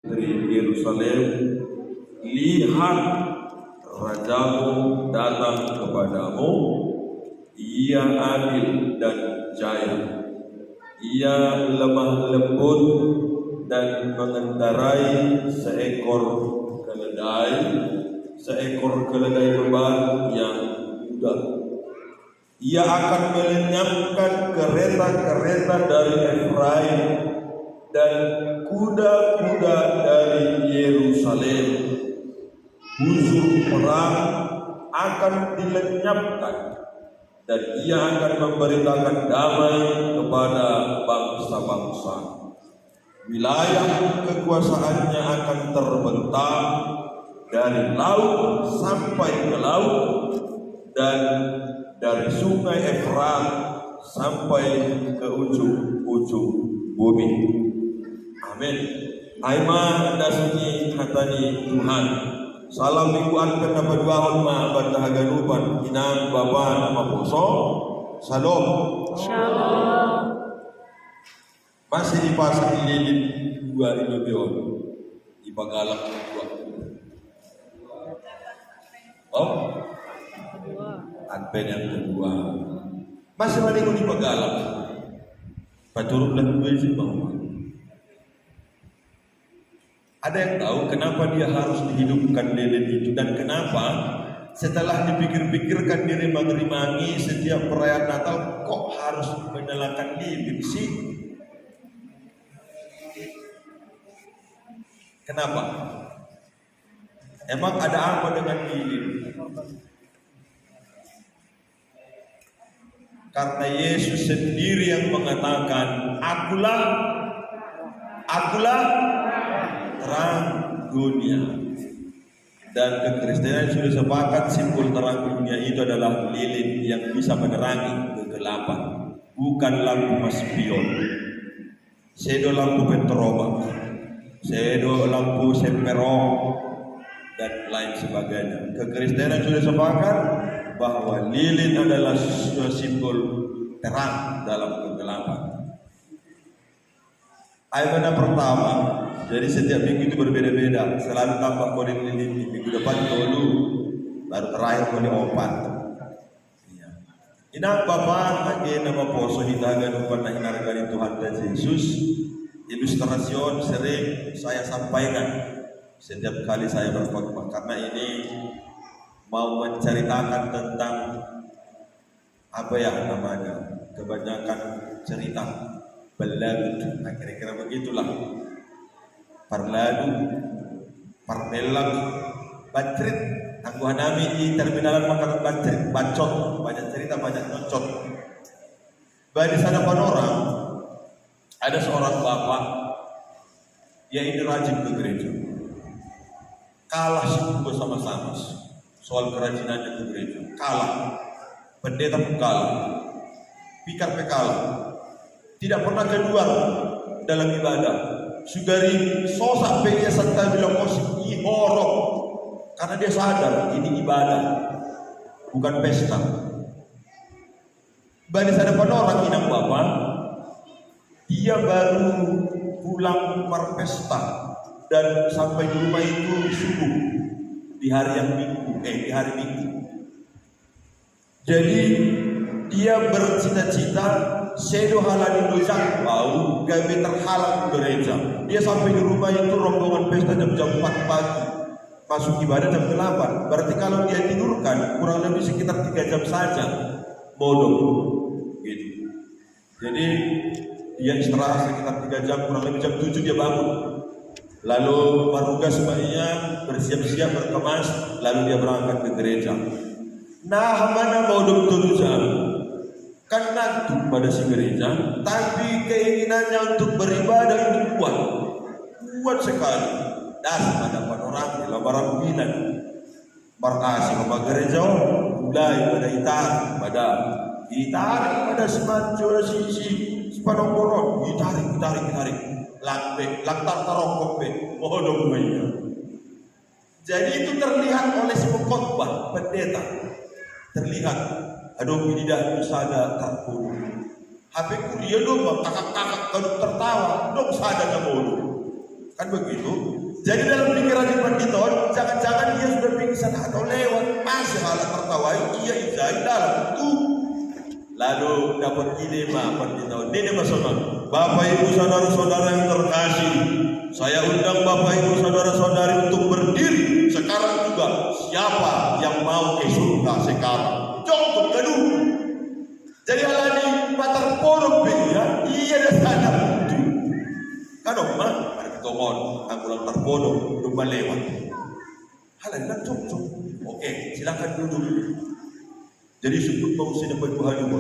Dari Yerusalem, lihat rajamu datang kepadamu, ia adil dan jaya, ia lemah lembut dan mengendarai seekor keledai beban yang muda. Ia akan melenyapkan kereta-kereta dari Efraim dan kuda-kuda dari Yerusalem. Busur perang akan dilenyapkan dan ia akan memberitakan damai kepada bangsa-bangsa. Wilayah kekuasaannya akan terbentang dari laut sampai ke laut dan dari sungai Efrat sampai ke ujung-ujung bumi. Amin. Aima dasuni hatani Tuhan. Salam mingguan kena berduahon ma bantahaganupan inang bapa nama poso. Salam. Shalom. Masih dipasang lilin dua ilubion. Ipagalak dua. Oh, adven yang kedua. Masih malingun ipagalak. Paturut dan dua sih bang. Ada yang tahu kenapa dia harus dihidupkan lilin itu dan kenapa setelah dipikir-pikirkan diri mengerimangi setiap perayaan Natal kok harus menyalakan lilin sih? Kenapa? Emang ada apa dengan lilin? Karena Yesus sendiri yang mengatakan, Akulah terang dunia. Dan kekristenan sudah sepakat simbol terang dunia itu adalah lilin yang bisa menerangi kegelapan, bukan lampu spion, sedo lampu petroba, sedo lampu semperong dan lain sebagainya. Kekristenan sudah sepakat bahwa lilin adalah simbol terang dalam kegelapan. Ayat pertama. Jadi setiap minggu itu berbeda-beda. Selalu tambah kode lilin di minggu depan dulu, baru terakhir kode opat. Ya. Inang Bapak lagi nama poso hitagan upana hinargani Tuhan dan Yesus. Ilustrasi sering saya sampaikan setiap kali saya berkhotbah karena ini mau menceritakan tentang apa ya namanya, kebanyakan cerita beladut. Nah, kira-kira begitulah. Parladu, parmelang, bacrit, tangguhan nami di terminalan makan bacrit, bacot, banyak cerita, banyak nyocot. Di sana orang, ada seorang bapak, dia ini rajin ke gereja. Kalah sih bersama-sama soal kerajinannya ke gereja. Kalah, pendeta pun kalah, pikar kalah, tidak pernah kedua dalam ibadah. Sugari sosak peja serta bilang musik ihorok karena dia sadar ini ibadah bukan pesta. Bani hadapan orang inang bapak, dia baru pulang berpesta dan sampai di rumah itu subuh di hari Minggu. Jadi dia bercita-cita sedo halal dozak bau gawe terhalang gereja. Dia sampai di rumah itu rombongan pesta jam 4 pagi. Masuk ibadah jam 8. Berarti kalau dia tidurkan kurang lebih sekitar 3 jam saja. Bodoh. Gitu. Jadi dia istirahat sekitar 3 jam, kurang lebih jam 7 dia bangun. Lalu maruga sebaiknya bersiap-siap berkemas, lalu dia berangkat ke gereja. Nah, mana mau betul jam? Kan ngantuk pada si gereja, tapi keinginannya untuk beribadah itu kuat sekali. Dan hadapan orang di lebaran bulan berkasih sama gereja, mulai pada ditarik pada semacam sisi sepanongkoron, ditarik, lantar tarongkok bodoh banyak. Jadi itu terlihat oleh si pengkhotbah pendeta, terlihat. Aduh, ini dah sada terpuru. HP ku dia dong, kakak-kakak kalau tertawa, dong sada ke bodoh. Kan begitu. Jadi dalam pikiran Ipan Diton, jangan-jangan dia sudah pingsan atau lewat, masih halat tertawai, iya ijai dalam itu. Lalu dapat ide Ipan Diton, ini maksudnya, Bapak Ibu saudara-saudara yang terkasih, saya undang Bapak Ibu saudara-saudari untuk berdiri sekarang juga. Siapa yang mau ke surga sekarang? Jongkok kedua. Jadi alani patar porok ya, iya dah sana itu. Kan mah ada ketongon, angkulan terpodok, lupa lewat. Halal nak cocok. Oke, silakan duduk. Jadi sebut mau sini Bapak Ibu.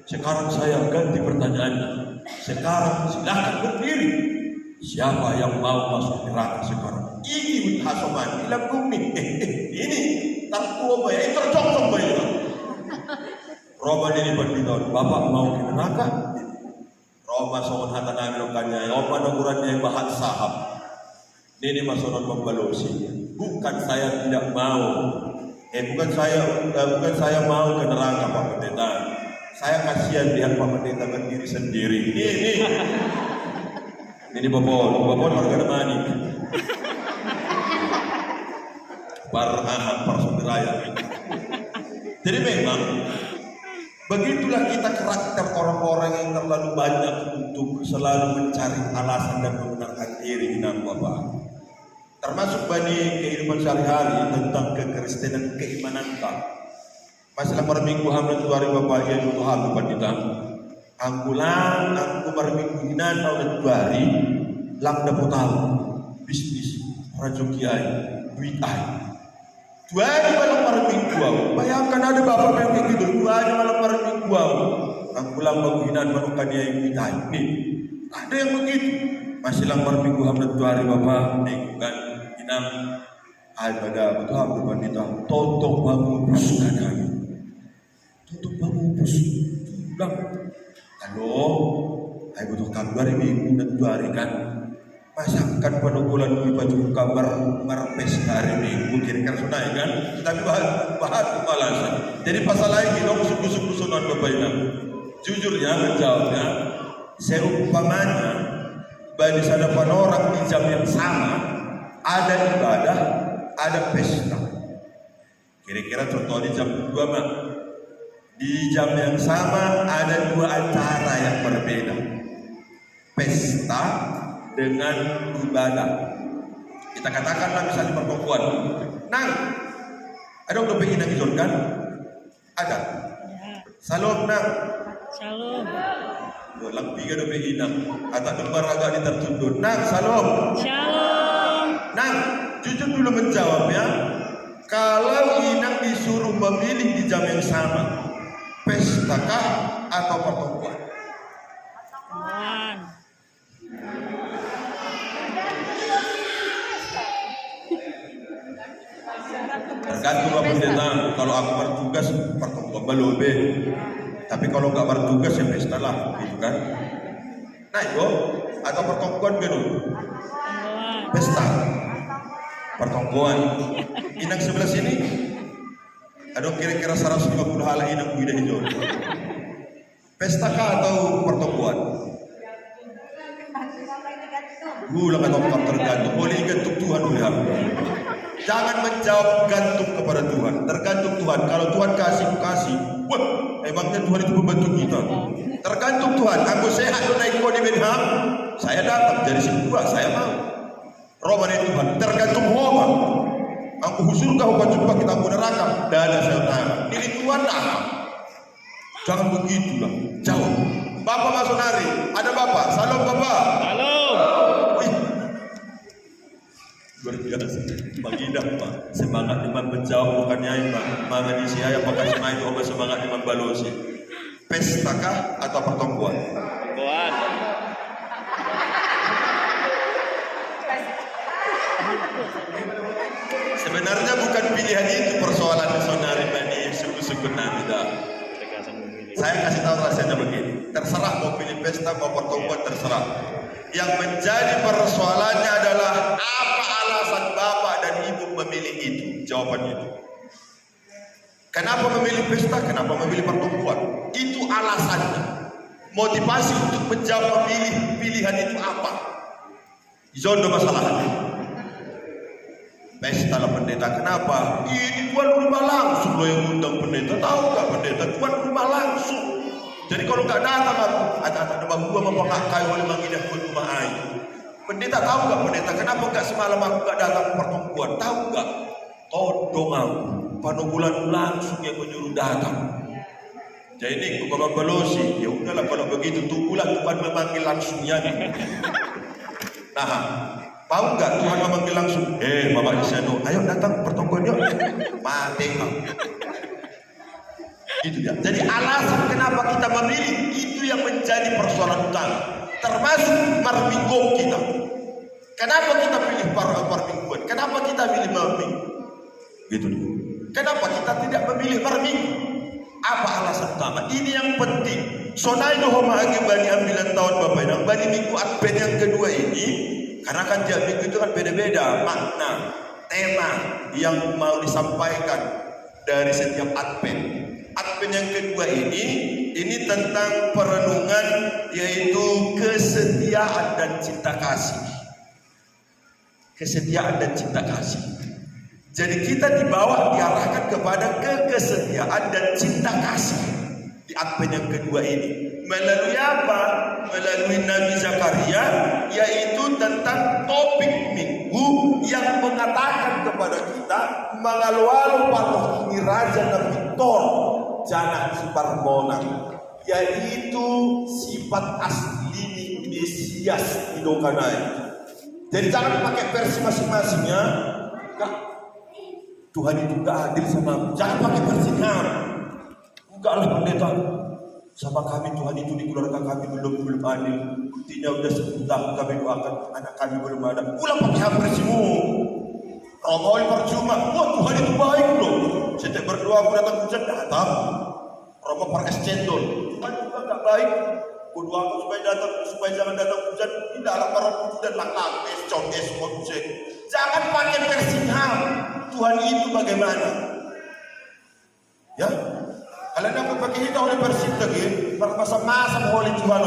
Sekarang saya ganti pertanyaannya. Sekarang silakan berdiri. Siapa yang mau masuk neraka sekarang? Ini hasoman, bilang bumi. Ini tanpa ya, itu cocok bayar. Roba ini Diton, Bapak mau ke neraka? Roba songon hata nami lokanya, Roba nagurannya bahat sahab. Ini masonon membalosi. Bukan saya tidak mau. Bukan saya mau ke neraka Pak Pendeta. Saya kasihan lihat Pak Pendeta berdiri sendiri. Ini Bapak warga Demani. Persaudara. Jadi memang begitulah kita karakter orang-orang yang terlalu banyak untuk selalu mencari alasan dan membenarkan diri dan Bapak. Termasuk bani kehidupan sehari-hari tentang kekristenan keimanan kita. Masalah perminggu hamil tuari Bapak yang untuk hal kita. Angkulan aku perminggu hinan tahun tuari lang dapat tahu bisnis rezeki ai duit ai. Tuari malam perminggu. Bayangkan ada Bapak yang begitu. Tuari malam perminggu. Angkulan penghinaan manukan dia yang duit ai. Nih, ada yang begitu. Masih lang perminggu hamil tuari Bapak kan inam ai pada betul Bapak kita. Tonton bangun buskan kami. Tonton bangun buskan. Ulang. Halo, ay butuh kabar minggu dan 2 hari kan. Masakan penukulan baju kabar marpes hari minggu kira-kira sunai kan. Tapi bahan kepalasan. Jadi pasal lain kita busuk-busuk non Bapak Ibu. Jujur ya menjawabnya, seumpamanya bagi hadapan orang di jam yang sama ada ibadah, ada pesta. Kira-kira contoh di jam 2 mah. Di jam yang sama ada 2 acara yang berbeda. Pesta dengan ibadah. Kita katakanlah misalnya perempuan. Nang, ada yang dope inang izonkan? Ada. Salam nang. Shalom. Lang piga dope inang. Atau nomor agak ditertundun. Nang, salam. Shalom. Nang, jujur dulu menjawab ya. Kalau inang disuruh memilih di jam yang sama, pestakah atau pertemuan? Tergantung Bapak Pendeta. Kalau aku bertugas pertemuan belobe. Tapi kalau nggak bertugas ya pesta lah, gitu kan? Nah itu atau pertemuan gedung? Pesta. Pertemuan. Inang sebelah sini. Ada kira-kira 150 hala inang bida hijau. Pesta kah atau pertemuan? Gula atau tergantung. Boleh gantung Tuhan lihat. Jangan menjawab gantung kepada Tuhan. Tergantung Tuhan. Kalau Tuhan kasih, wah, emangnya Tuhan itu membantu kita. Tergantung Tuhan. Aku sehat lo naik kau di Benham, saya datang jadi sebuah, saya mau. Roman itu Tuhan. Tergantung Roma. Aku husurkah kau jumpa kita aku neraka dan saya tahu ini Tuhan dah. Jangan begitulah. Jawab. Bapak masuk nari. Ada Bapak. Salam Bapak. Salam. Berbiasa. Bagi Pak. Semangat iman menjawab bukannya iman. Mangan isi ayam maka semangat itu obat semangat iman balosi. Pestakah atau pertemuan? Pertemuan. Sebenarnya bukan pilihan itu persoalan saudari bani suku-suku Namida. Saya kasih tahu rasanya begini. Terserah mau pilih pesta mau pertemuan terserah. Yang menjadi persoalannya adalah apa alasan Bapak dan Ibu memilih itu? Jawabannya itu. Kenapa memilih pesta? Kenapa memilih pertemuan? Itu alasannya. Motivasi untuk menjawab memilih pilihan itu apa? Zondo masalahnya. Pesta lah pendeta, kenapa? Ini tuan rumah langsung loh yang undang pendeta. Tahu nggak pendeta? Tuan rumah langsung. Jadi kalau nggak datang aku, ada gua mempengakai oleh manggilnya tuan rumah air. Pendeta tahu nggak pendeta? Kenapa nggak semalam aku nggak datang ke pertemuan? Tahu nggak? Todong aku. Panubulan langsung yang menyuruh datang. Jadi aku Bapak Belosi, ya udahlah kalau begitu tunggulah Tuhan memanggil langsung ya. Nah, tahu nggak Tuhan memanggil langsung? Bapak Iseno, ayo datang pertemuan yuk. Mati kau. Itu dia. Jadi alasan kenapa kita memilih itu yang menjadi persoalan utama, termasuk marminggu kita. Kenapa kita pilih marmingguan? Kenapa kita pilih marminggu? Gitu dia. Kenapa kita tidak memilih marminggu? Apa alasan utama? Ini yang penting. Sonai no homa agi bani ambilan tahun Bapak ini, bani minggu Advent yang kedua ini, karena kan tiap minggu itu kan beda-beda makna, tema yang mau disampaikan dari setiap Advent. Advent yang kedua ini tentang perenungan, yaitu kesetiaan dan cinta kasih. Kesetiaan dan cinta kasih. Jadi kita diarahkan kepada kesetiaan dan cinta kasih di Advent yang kedua ini. Melalui apa? Melalui Nabi Zakaria, yaitu tentang topik minggu yang mengatakan kepada kita, mangalwalo panoh ini raja Nabi Tor jana siparmona, yaitu sifat asli Mesias idokanai. Jadi jangan pakai versi masing-masingnya. Tuhan itu gak adil sama aku. Jangan pakai versinya. Enggaklah pendeta, sama kami Tuhan itu di keluarga kami belum adil. Buktinya udah 10 tahun kami doakan anak kami belum ada. Ulang pakai versimu. Romawi percuma. Wah Tuhan itu baik loh. Setiap berdoa aku datang hujan datang. Roma per escendol. Tuhan juga gak baik. Aku doakan supaya jangan datang hujan. Tidaklah para putih dan lakang es konsek. Jangan pakai versinya. Tuhan itu bagaimana? Ya, kalian apa pakai kita oleh versi lagi? Bermasa-masa oleh Tuhan.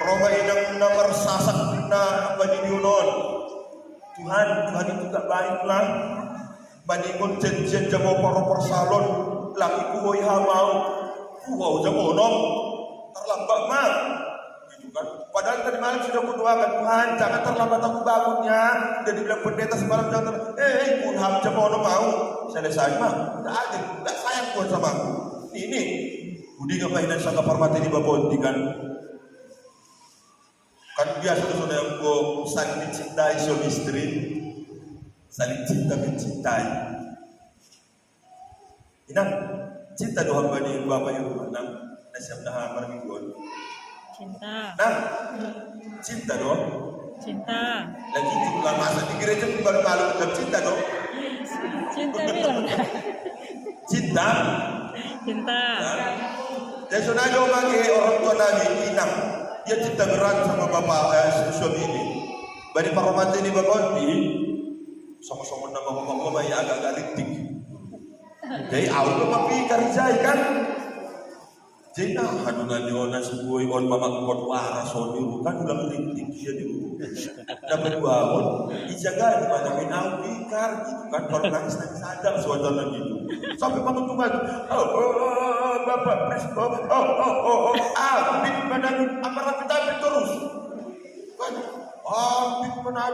Roma idang nomor sasak na badiunon. Tuhan itu tak baiklah. Bandingun jen jamo para salon laki ku hoy hamau. Wow jamonom terlambat mah. Gitu kan. Padahal tadi malam sudah kudoakan Tuhan, jangan terlambat aku bangunnya. Dan dibilang pendeta semalam jangan Tuhan jamonom mau. Selesai mah, tidak adil, tidak sayang Tuhan sama aku. Ini budi ngapain sangka parmati di babonti kan? Kan biasa sudah yang gua saling mencintai suami istri, saling cinta mencintai. Inang cinta doa bani bapak yang mana? Nasihat dah marmingguan. Cinta. Nah, cinta dong. Cinta. Lagi juga masa di gereja baru malu dalam cinta dong. Cinta bilang. Cinta. Cinta. Dan sebenarnya bagi orang tua Nabi Inam, dia cinta berat sama bapak suami ini. Bani paromati ini bapak ini sama-sama nama bapak yang agak-agak litik. Jadi awal bapak pikir jai kan. Jadi hadungan di ona sebuah on mama kuat waras on dulu kan udah litik dia dulu. Dapat bangun, dijaga di mana minau pikir gitu kan kalau nangis sadar suasana gitu. Sampai bangun tuh kan, bapak pres, bit badan amarah kita terus. Kan, bit badan,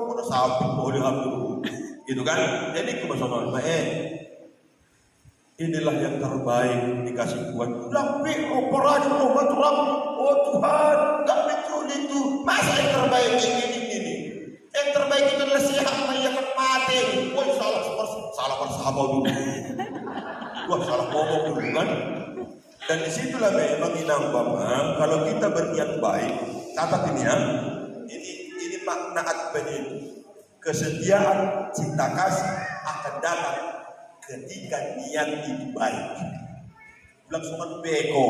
udah sampai boleh ambil, gitu kan? Jadi kebesaran, inilah yang terbaik dikasih Tuhan. Tapi operasi oh Tuhan, gak betul itu. Masa yang terbaik ini? Yang terbaik itu adalah siapa yang akan mati. Wah salah bersahabat dulu. Wah salah ngomong dulu kan. Dan disitulah memang inang Bapak, kalau kita berniat baik, catat ini ya. Ini makna Advent itu. Kesetiaan, cinta kasih akan datang ketika niat itu baik. Bilang soal beko.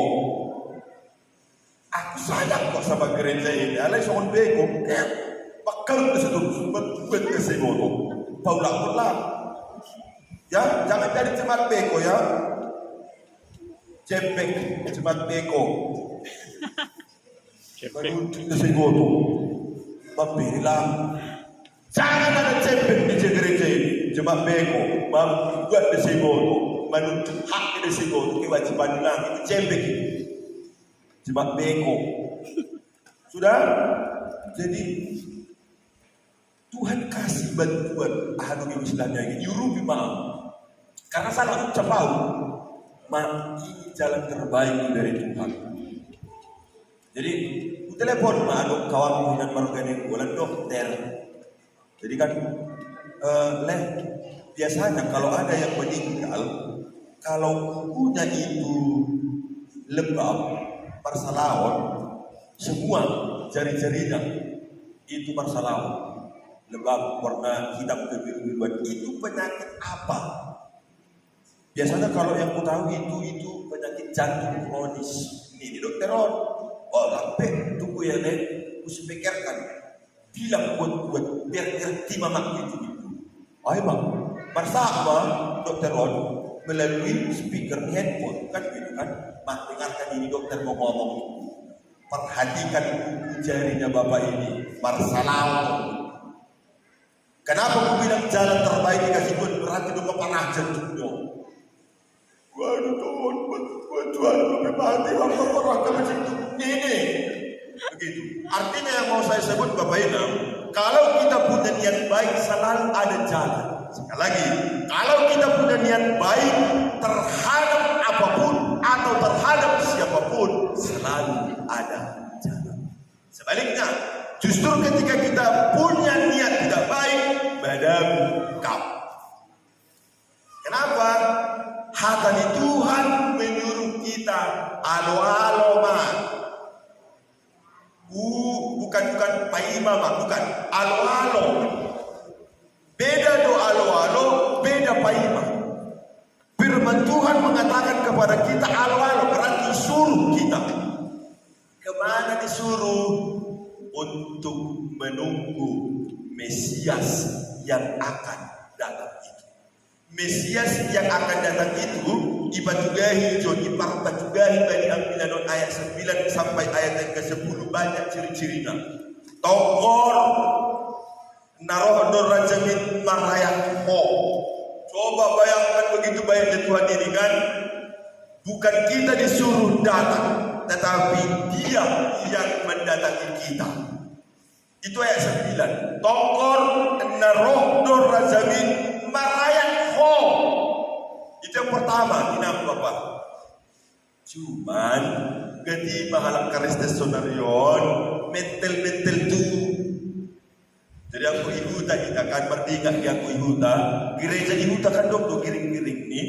Aku sayang kok sama gereja ini. Alai soal beko. Bakal ke situ buat ke segono. Paulang. Ya, jangan jadi cemat beko ya. Cepek cemat beko. Cepek ke segono. membela. Jangan ada cempet di gereja ini. Cuma beko, membuat desiboto, menuntut hak desiboto, kewajiban hilang itu cempet itu. Cuma beko. Sudah? Jadi Tuhan kasih bantuan ahadu Islamnya ini. Yurubi mau. Karena salah ucap ini jalan terbaik dari Tuhan. Jadi, telepon ada kawan dengan margane bulan dokter. Jadi kan, biasanya kalau ada yang meninggal, kalau kukunya itu lembab, parsalawon, semua jari-jarinya itu parsalawon, lembab, warna hitam kebiru-biruan. Itu penyakit apa? Biasanya kalau yang ku tahu itu penyakit jantung kronis. Ini dokter oh lampe tunggu ya ku sepikirkan. Bilang buat biar ngerti mamak itu. Ayo bang, bersama dokter melalui speaker handphone kan gitu kan. Dengarkan ini dokter mau ngomong. Perhatikan kuku jarinya bapak ini. Marsalau. Kenapa aku bilang jalan terbaik dikasih Tuhan? Berarti udah kepanah jantungnya. Waduh Tuhan lebih mati waktu orang ke jantung ini. Begitu. Artinya yang mau saya sebut Bapak Ibu, kalau kita punya niat baik selalu ada jalan. Sekali lagi, kalau kita punya niat baik terhadap apapun atau terhadap siapapun selalu ada jalan. Sebaliknya, justru ketika kita punya niat tidak baik, badan kau. Kenapa? Hatani Tuhan menyuruh kita alo-alo man. Bukan paima bukan alo-alo. Beda do alo-alo, beda paima. Firman Tuhan mengatakan kepada kita alo-alo berarti suruh kita. Kemana disuruh? Untuk menunggu Mesias yang akan datang itu. Mesias yang akan datang itu ibatugahi bani ambilan ayat 9 sampai ayat yang ke-10 banyak ciri-cirinya. Tokor naroh rajamin marayakho. Coba bayangkan begitu baiknya Tuhan ini kan. Bukan kita disuruh datang, tetapi Dia yang mendatangi kita. Itu ayat 9. Tokor naroh rajamin marayakho. Itu yang pertama, ini apa Bapak? Cuman ganti mahalang karistes sonarion mental tu. Jadi aku ihuta kita kan berdingak di aku ihuta. Gereja ihuta kan dok giring-giring nih.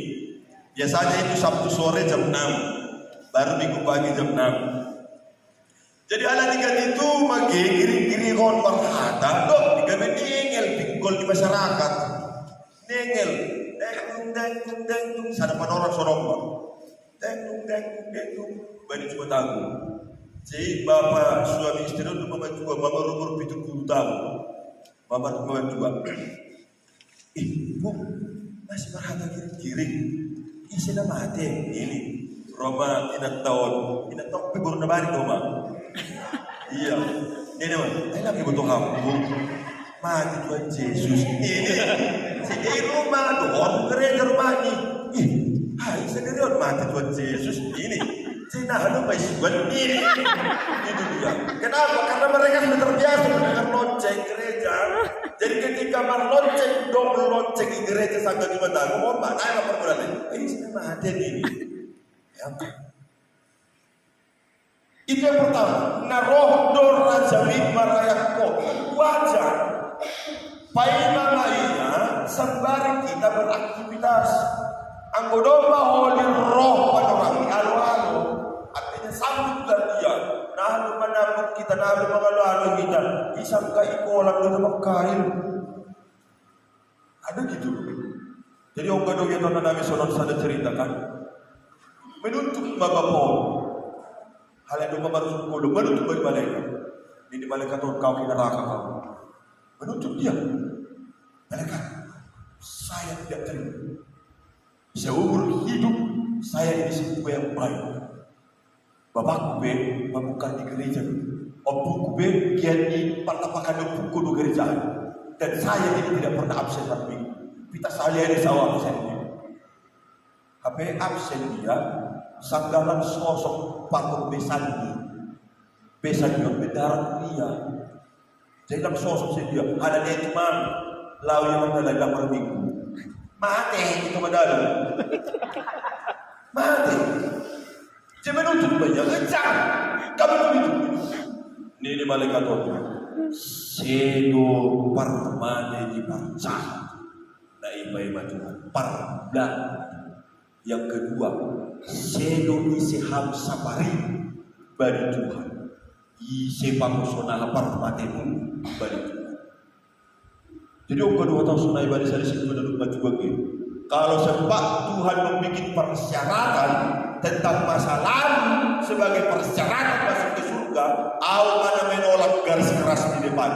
Biasanya itu Sabtu sore jam 6, baru Minggu pagi jam 6. Jadi ala tiga itu magi giring-giring kon marhata dok tiga nengel pinggol di masyarakat. Nengel deng sana panoran sorong deng bani cuma tahu. Jadi bapak suami istri itu mama juga mama umur 70 tahun. Mama juga. Bu, masih marhata giring. Sila mati ini Roma inat tahun baru nabari Roma. Iya ini ay lagi butuh kampung mati Tuhan Yesus ini si Roma doon gereja rumah ini hai sendiri mati Tuhan Yesus ini Cina may sugan ini itu dia. Kenapa? Karena mereka sudah terbiasa dengan lonceng gereja. Jadi ketika lonceng di gereja sampai di mata mau apa? Nah, apa perbuatan ini? Ini mati ini. Ya. Itu yang pertama. Naroh dor rajamit marayakko. Wajar. Paina lainnya sembari kita beraktivitas. Anggodoma holir roh pada orang alu-alu. Artinya sambut dia. Nah, menabuk kita, nabi mengalu-alu kita. Isangka ikolang kita makain. Ada gitu. Jadi orang gadong yang tuan Nabi SAW ada ceritakan. Menuntut bagapon. Hal yang dua baru sepuluh. Menuntut bagi malaikat. Ini malaikat tuan kau ke neraka kau. Menuntut dia. Malaikat. Saya tidak terima. Seumur hidup saya ini sebuah yang baik. Bapakku membuka di gereja. buku bagian di pertapakan buku do kerjaan. Dan saya ini tidak pernah absen hari minggu. Kita saya ini sawah absen. HP absen dia, sanggalan sosok patung besan yang mendarat dia. Dalam sosok dia, ada dia imam, lalu yang mendalam hari minggu. Mati itu mendalam. Mati. Dia menuntut banyak kejar. Kamu menuntut. Ini malaikat Allah. Sedo permane di percaya. Nah, iba-iba Tuhan. Parda. Yang kedua, sedo isiham sapari bagi Tuhan. Ise pangusona parmatemu bagi Tuhan. Jadi kedua tahu sunai bari sari situ dulu baju bagi. Kalau sempat Tuhan membuat persyaratan tentang masa lalu sebagai persyaratan masuk ke surga, mana menolak garis keras di depan.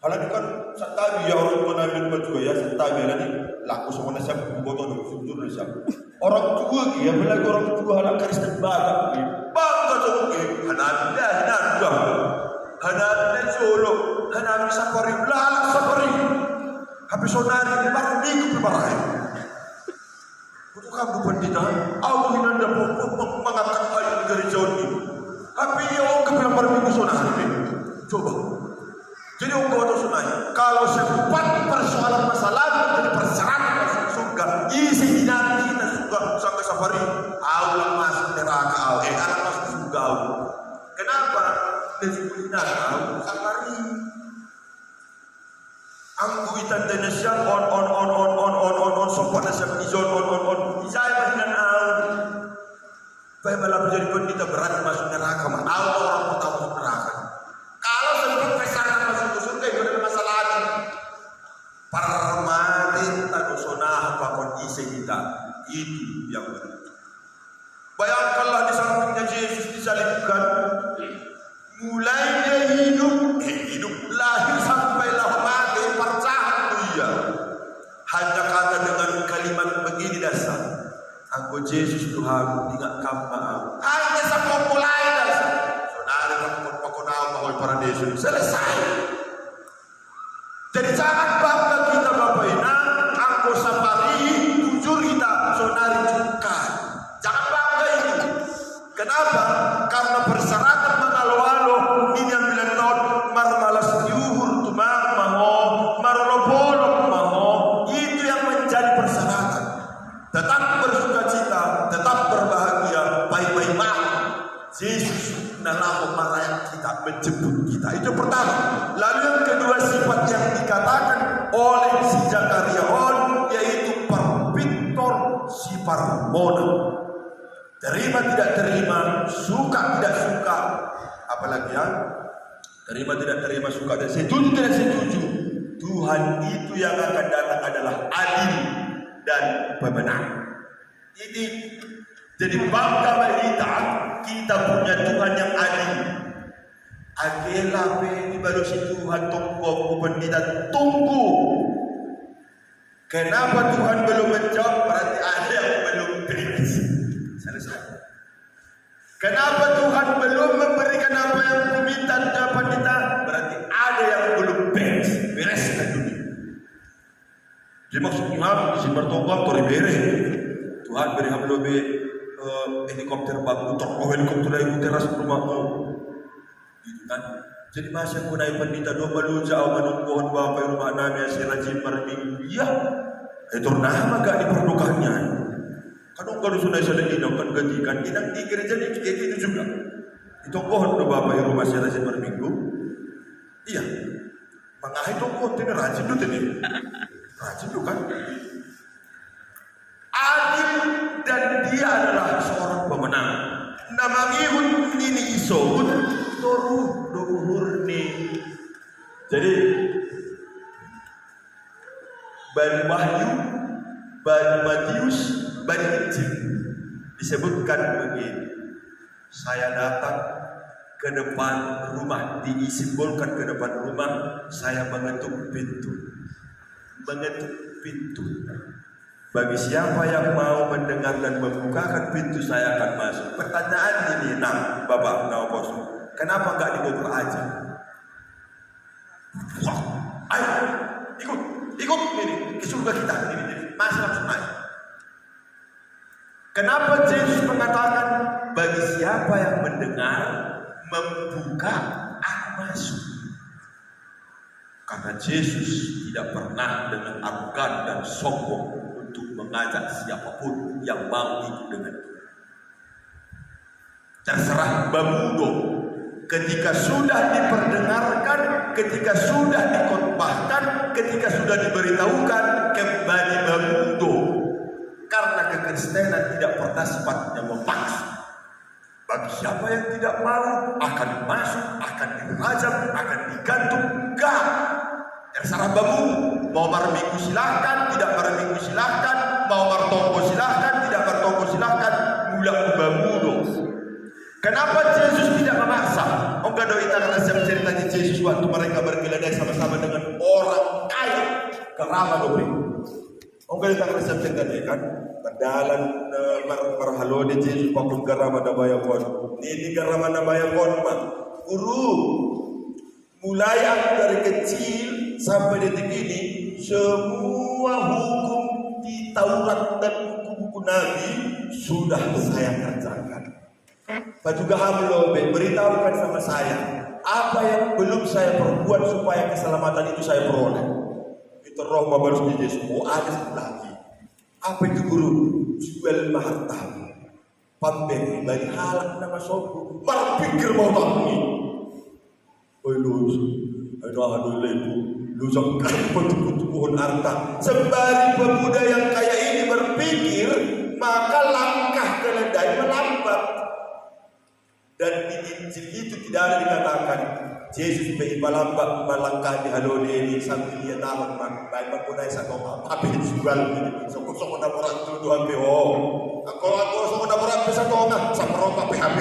Kalau kan setabi ya orang tua nabi juga ya setabi nanti laku semua siap botol sujud siap. Orang tua ya bilang orang tua halak garis terbang. Bangga tuh Hanabi solo, Hanabi sapari, lalak sapari. Habis sonari, baru minggu berbarai. Untuk kamu pendeta, aku hinanda mengangkat air dari jauh ini. Tapi ya, kebilang baru minggu sonari. Coba. Jadi engkau tahu sonari, kalau sempat persoalan masalah menjadi persyaratan masuk surga, isi dinami kita surga sampai safari, Allah masuk neraka, anak masuk surga. Kenapa? Disebut neraka safari. Angku itan Indonesia on sopan siap izon on saya bagian baik malah menjadi pendeta berat masuk neraka mah orang tahu masuk neraka. Kalau sempat pesanan masuk ke surga itu ada masalah lagi. Parmati tadusona apa kondisi kita itu yang benar. Bayangkanlah di sampingnya Yesus disalibkan, mulai dia hidup lahir sampailah mati percaya dia. Hanya kata dengan kalimat begini dasar, aku Yesus Tuhan tidak maaf. Hanya sampai mulai dasar. Saudara kamu pakonau bahwa para Yesus selesai. Jadi jangan bangga kita Bapak Ina, aku sapari jujur kita saudari juga. Jangan bangga itu. Kenapa? Karena persyaratan mengalu-alu ini yang bilang tahun marmalas yuhur tumang maho marlopolok maho itu yang menjadi persyaratan. Tetap bersukacita, tetap berbahagia, baik-baik mah. Yesus dalam melayani kita, menjemput kita. Itu pertama. Lalu yang kedua sifat yang dikatakan oleh si Zakaria yaitu perpiktor si parmona. Terima tidak terima, suka tidak suka, apalagi ya, terima tidak terima, suka tidak setuju tidak setuju. Tuhan itu yang akan datang adalah adil dan pemenang. Ini jadi bangga kita punya Tuhan yang adil. Agelah ini baru si Tuhan tunggu pendeta tunggu. Kenapa Tuhan belum menjawab? Berarti ada yang belum beres. Selesai. Kenapa Tuhan belum memberikan apa yang kuminta dapat kita? Berarti ada yang belum beres. Bereskan dulu. Jadi maksudnya si bertongkang tori bere. Tuhan beri hamlobe helikopter bagus, helikopter dari teras rumahmu. Gitu kan? Jadi masa aku naik pendeta domba jauh menungguan bapak rumah nami si rajin berminggu. Iya. Itu nama gak diperlukannya. Kalau kalau sudah ini kan gajikan inang di gereja ini kayak gitu juga. Itu pohon udah bapak yang rumah saya rajin berminggu. Iya. Mengah itu pohon ini rajin tuh ini. Rajin tuh kan. Adil dan dia adalah seorang pemenang. Nama ihun ini isowun toruh dohurni. Jadi Bani Wahyu, Bani Matius, Bani Injil disebutkan begini. Saya datang ke depan rumah, disimbolkan ke depan rumah, saya mengetuk pintu. Mengetuk pintu. Bagi siapa yang mau mendengar dan membukakan pintu, saya akan masuk. Pertanyaan ini, nah, Bapak, nah, bos, Kenapa nggak dibongkar aja? Wah, ayo ikut ini ke surga kita ini. Masih langsung naik. Kenapa Yesus mengatakan bagi siapa yang mendengar, membuka, aku masuk? Karena Yesus tidak pernah dengan arogan dan sombong untuk mengajak siapapun yang mau ikut dengan dia. Terserah bamudo. Ketika sudah diperdengarkan, ketika sudah dikhotbahkan, ketika sudah diberitahukan, kembali bamudo. Karena kekristenan tidak pernah sifatnya memaksa. Bagi siapa yang tidak mau, akan masuk, akan dirajam, akan digantung. Enggak. Terserah bamu. Mau marminggu silahkan, tidak marminggu silahkan. Mau martonggo silahkan, tidak martonggo silahkan. Mula bamudo. Kenapa Yesus tidak memaksa? Enggak doi tangan saya ceritanya Yesus waktu mereka berkeledai sama-sama dengan orang kaya kerama dobe. Enggak tangan saya ceritanya kan? Berdalan marhalo de Yesus pakun garama da bayakon. Ini garama da bayakon mah. Guru, mulai aku dari kecil sampai detik ini semua hukum di Taurat dan buku-buku Nabi sudah saya kerjakan. Pak juga hamlo beritahukan sama saya apa yang belum saya perbuat supaya keselamatan itu saya peroleh. Itu roh mabalus di Yesus. Oh ada lagi. Apa itu guru? Jual harta, pamer, bagi halak nama sobu. Berpikir mau tangi. Oi lus, aduh lebu, lusang kan pohon harta. Sembari pemuda yang kaya ini berpikir, maka langkah keledai melambat. Dan di Injil itu tidak ada dikatakan Yesus berlambat melangkah di halone ini sambil dia tahu baik mapunai satu apa jual ini sok dah orang tu dua PO aku sok dah orang satu orang sama ropa PHP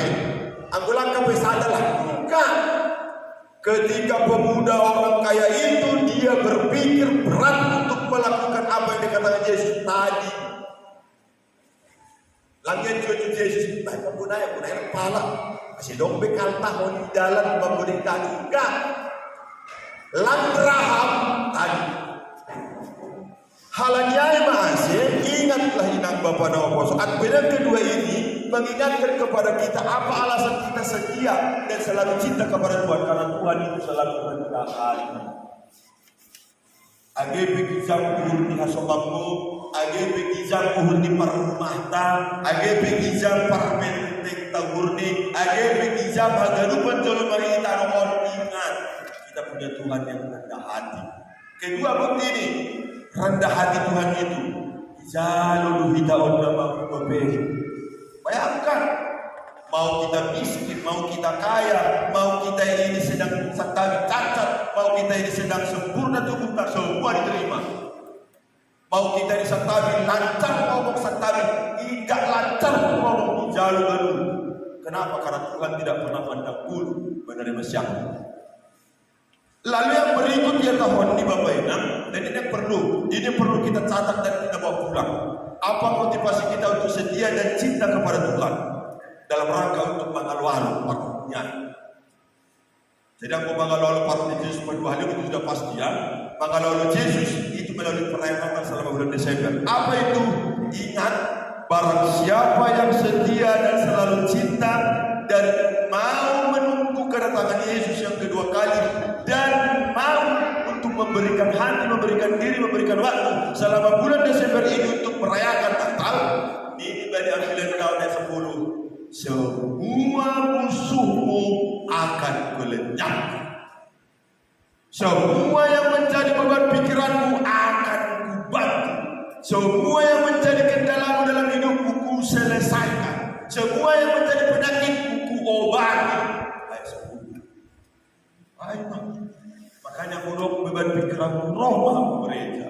aku langkah pesadalah bukan ketika pemuda orang kaya itu dia berpikir berat untuk melakukan apa yang dikatakan Yesus tadi. Lanjut cucu Yesus baik mapunai kepala masih dong bekal tahun di dalam memberikan enggak Langraham tadi halanyai masih ingatlah inang Bapak dan Bapak saat beda kedua ini mengingatkan kepada kita apa alasan kita setia dan selalu cinta kepada Tuhan karena Tuhan itu selalu rendah hati. Age pikijam uhur di hasokamu, age pikijam uhur di parumahta, age pikijam parmentek tagurni, age pikijam hagadupan jolo mari taruhon ingat. Kita punya Tuhan yang rendah hati. Kedua bukti ini, rendah hati Tuhan itu. Jalulu hitaon nama bebe. Bayangkan, mau kita miskin, mau kita kaya, mau kita ini sedang saktawi cacat, mau kita ini sedang sempurna tubuh tak semua diterima. Mau kita ini saktawi lancar ngomong saktawi, tidak lancar ngomong di jalur baru. Kenapa? Karena Tuhan tidak pernah pandang bulu menerima siapa. Lalu yang berikut dia tahun di Bapak Inang, dan ini perlu kita catat dan kita bawa pulang. Apa motivasi kita untuk setia dan cinta kepada Tuhan? Dalam rangka untuk mengalu-alu pakutnya. Jadi aku mengalu-alu pakutnya Yesus berdua hal itu sudah pasti ya. Mengalu-alu Yesus itu melalui perayaan selama bulan Desember. Apa itu? Ingat, barang siapa yang setia dan selalu cinta dan mau menunggu kedatangan Yesus yang kedua kali dan mau untuk memberikan hati, memberikan diri, memberikan waktu selama bulan Desember ini untuk merayakan Natal. Ini bagi ambilan tahun yang 10. Semua musuhmu akan kulenyap. Semua yang menjadi beban pikiranmu akan kubantu. Semua yang menjadi kendalamu dalam hidupmu kuselesaikan. Semua yang menjadi penyakitmu kuobati. Baik, makanya kodok beban pikiranmu roh malam gereja.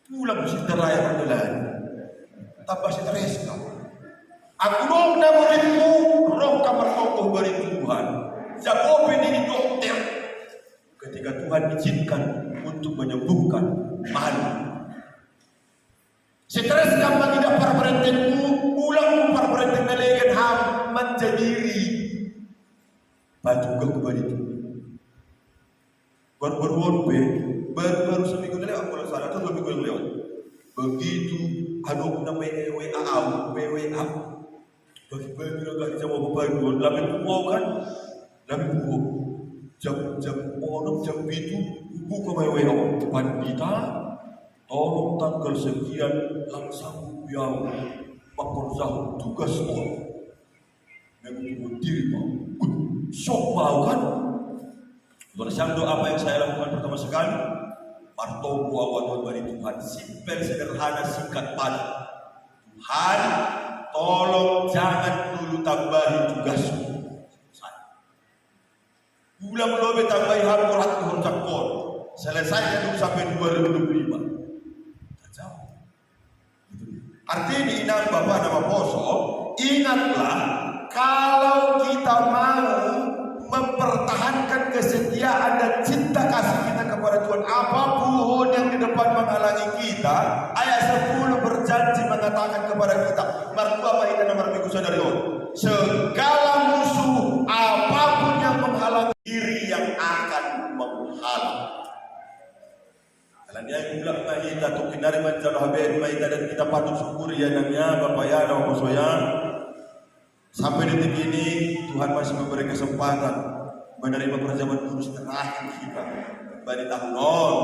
Pulang mesti terlayar adalah tambah si tereska. Aku dong na muridmu roh kamar tokoh beri Tuhan. Jakob ini dokter. Ketika Tuhan izinkan untuk menyembuhkan malu. Stres gampang tidak para berentenmu, ulang para berenten nalegan ham menjadiri. baju kembali itu. Baru seminggu lewat kalau salah atau 2 minggu lewat. Begitu anu namanya WA, bagi lagi sama bapak ibu, lalu mau kan, lalu jam orang jam itu buka WA pandita, tolong tanggal sekian langsung yang makorzah tugas orang, yang diri mau, sok mau kan? Bersyangdo apa yang saya lakukan pertama sekali, martobu awal dari Tuhan, simpel sederhana singkat padat. Tuhan, tolong jangan dulu tambahi tugasku. Ulang lobe tambahi harmorat Tuhan cakor. Selesai itu sampai 2025. Artinya di inang Bapak nama Poso, ingatlah kalau kita mau mempertahankan kesetiaan dan cinta kasih kita kepada Tuhan, apapun yang di depan menghalangi kita, ayat 10 berjanji mengatakan kepada kita, mertua maida nomor minggu saudari, segala musuh apapun yang menghalangi diri yang akan menghalang. Kalau dia bilang maida tu kinari manjaro habis maida dan kita patut syukur ya nangnya Bapak ya dan Bapak Soya. Sampai detik ini Tuhan masih memberi kesempatan menerima perjamuan kudus terakhir kita pada tahun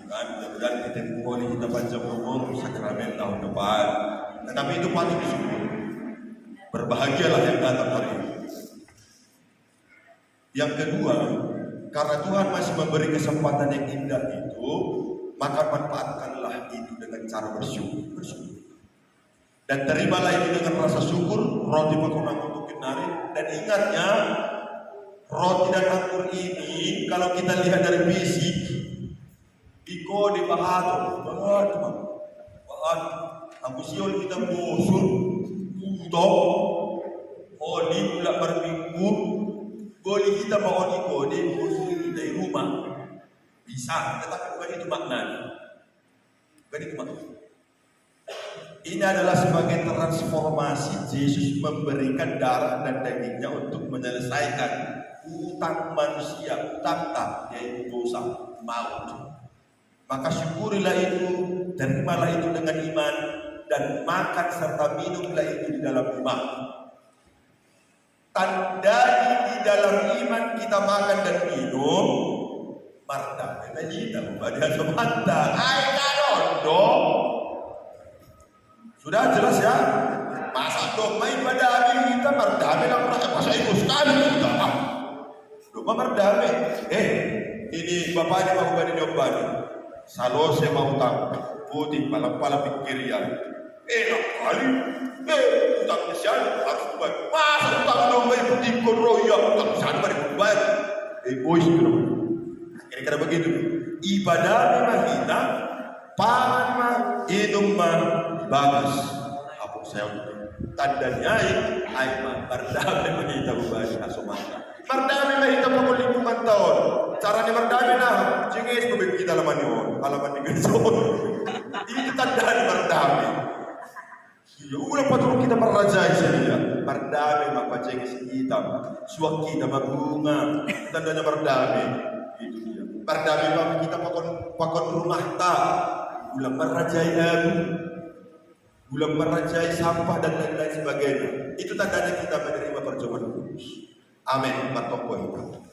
kan mudah-mudahan kita boleh kita baca umur sakramen tahun depan. Tetapi itu patut disyukuri. Berbahagialah yang datang hari ini. Yang kedua, karena Tuhan masih memberi kesempatan yang indah itu, maka manfaatkanlah itu dengan cara bersyukur. Dan terimalah itu dengan rasa syukur, roti makunang untuk kinari. Dan ingatnya, roti dan anggur ini, kalau kita lihat dari fisik, iko di bahat, aku siul kita bosun, untuk, di bulan berminggu, boleh kita bawa iko di bosun kita di rumah. Bisa, tetapi bukan itu maknanya. Bukan itu maknanya. Ini adalah sebagai transformasi Yesus memberikan darah dan dagingnya untuk menyelesaikan utang manusia, utang yaitu dosa, maut. Maka syukurilah itu, terimalah itu dengan iman, dan makan serta minumlah itu di dalam iman. Tandai di dalam iman kita makan dan minum, marta, kita pada semata, ayo sudah jelas ya. Masa dogma ibadah kita merdame lah masa itu sekali kita. Dogma merdame. Ini bapaknya mau bani domba nih. Salo saya mau utang. Putih pala pikir ya. Enak kali. Utang kesian harus bayar. Masa utang domba itu dikoroyak utang kesian bari bayar. Egois itu. Kira-kira begitu. Ibadah memang kita, pangan mah, minum mah bagus. Apa saya tandanya aima berdamai kita berbagi asomata. Berdamai kita pukul 5 tahun. Caranya berdamai nah, cengis bebek kita laman di gesol. Ini tanda berdamai. Ya ulah patut kita merajai saja. Berdamai maka cengis kita, suak kita berbunga. Tandanya berdamai. Itu dia. Berdamai maka kita pakon rumah tak. Ulah merajai abu. Bulan merajai sampah dan lain-lain sebagainya. Itu tandanya kita menerima perjamuan kudus. Amin. Matokwa itu.